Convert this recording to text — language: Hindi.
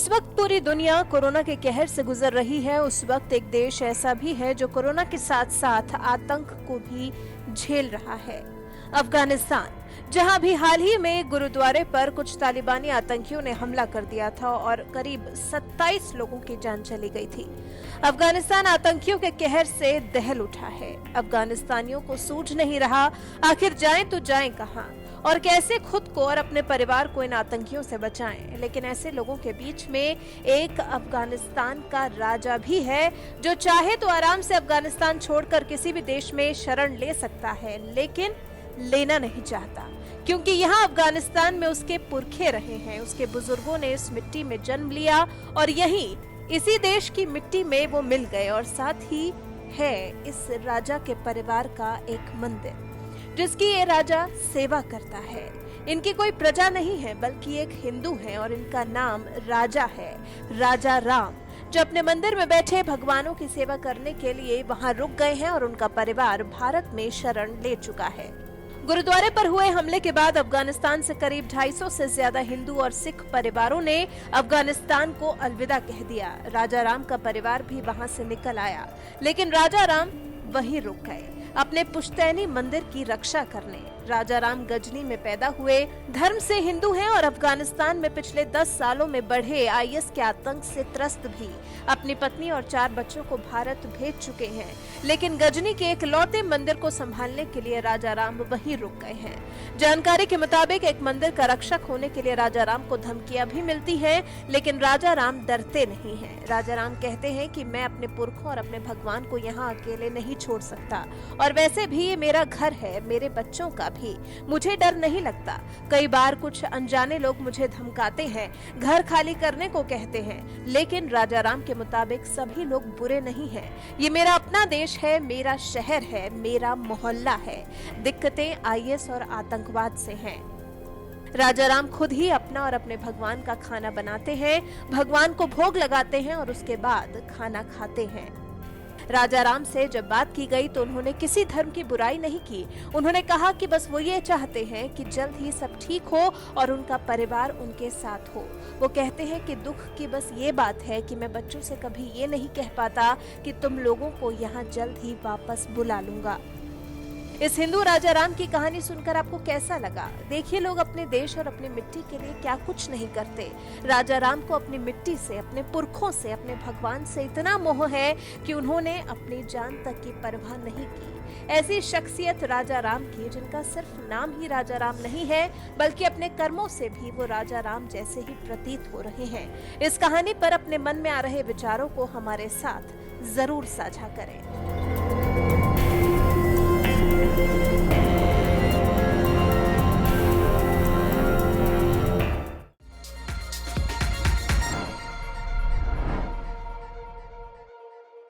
जिस वक्त पूरी दुनिया कोरोना के कहर से गुजर रही है, उस वक्त एक देश ऐसा भी है जो कोरोना के साथ साथ आतंक को भी झेल रहा है। अफगानिस्तान, जहां भी हाल ही में गुरुद्वारे पर कुछ तालिबानी आतंकियों ने हमला कर दिया था और करीब 27 लोगों की जान चली गई थी। अफगानिस्तान आतंकियों के कहर से दहल उठा है। अफगानिस्तानियों को सूझ नहीं रहा आखिर जाएं तो जाएं कहां और कैसे खुद को और अपने परिवार को इन आतंकियों से बचाएं। लेकिन ऐसे लोगों के बीच में एक अफगानिस्तान का राजा भी है जो चाहे तो आराम से अफगानिस्तान छोड़कर किसी भी देश में शरण ले सकता है, लेकिन लेना नहीं चाहता, क्योंकि यहाँ अफगानिस्तान में उसके पुरखे रहे हैं। उसके बुजुर्गों ने इस मिट्टी में जन्म लिया और यहीं इसी देश की मिट्टी में वो मिल गए। और साथ ही है इस राजा के परिवार का एक मंदिर जिसकी ये राजा सेवा करता है। इनकी कोई प्रजा नहीं है बल्कि एक हिंदू है और इनका नाम राजा है, राजा राम, जो अपने मंदिर में बैठे भगवानों की सेवा करने के लिए वहां रुक गए हैं और उनका परिवार भारत में शरण ले चुका है। गुरुद्वारे पर हुए हमले के बाद अफगानिस्तान से करीब 250 से ज्यादा हिंदू और सिख परिवारों ने अफगानिस्तान को अलविदा कह दिया। राजा राम का परिवार भी वहां से निकल आया, लेकिन राजा राम वहीं रुक गए अपने पुश्तैनी मंदिर की रक्षा करने। राजा राम गजनी में पैदा हुए, धर्म से हिंदू हैं और अफगानिस्तान में पिछले 10 सालों में बढ़े आईएस के आतंक से त्रस्त भी अपनी पत्नी और 4 बच्चों को भारत भेज चुके हैं। लेकिन गजनी के एक लौटे मंदिर को संभालने के लिए राजा राम वहीं रुक गए हैं। जानकारी के मुताबिक एक मंदिर का रक्षक होने के लिए राजा राम को धमकियां भी मिलती हैं, लेकिन राजा राम डरते नहीं हैं। राजा राम कहते हैं कि मैं अपने पुरखों और अपने भगवान को यहाँ अकेले नहीं छोड़ सकता, और वैसे भी ये मेरा घर है, मेरे बच्चों का भी, मुझे डर नहीं लगता। कई बार कुछ अनजाने लोग मुझे धमकाते हैं, घर खाली करने को कहते हैं, लेकिन राजा राम के मुताबिक सभी लोग बुरे नहीं हैं। ये मेरा अपना देश है, मेरा शहर है, मेरा मोहल्ला है। दिक्कतें आईएस और आतंकवाद से हैं। राजा राम खुद ही अपना और अपने भगवान का खाना बनाते हैं, भगवान को भोग लगाते हैं और उसके बाद खाना खाते हैं। राजा राम से जब बात की गई तो उन्होंने किसी धर्म की बुराई नहीं की। उन्होंने कहा कि बस वो ये चाहते हैं कि जल्द ही सब ठीक हो और उनका परिवार उनके साथ हो। वो कहते हैं कि दुख की बस ये बात है कि मैं बच्चों से कभी ये नहीं कह पाता कि तुम लोगों को यहाँ जल्द ही वापस बुला लूंगा। इस हिंदू राजा राम की कहानी सुनकर आपको कैसा लगा? देखिए, लोग अपने देश और अपनी मिट्टी के लिए क्या कुछ नहीं करते। राजा राम को अपनी मिट्टी से, अपने पुरखों से, अपने भगवान से इतना मोह है कि उन्होंने अपनी जान तक की परवाह नहीं की। ऐसी शख्सियत राजा राम की, जिनका सिर्फ नाम ही राजा राम नहीं है बल्कि अपने कर्मों से भी वो राजा राम जैसे ही प्रतीत हो रहे हैं। इस कहानी पर अपने मन में आ रहे विचारों को हमारे साथ जरूर साझा करें।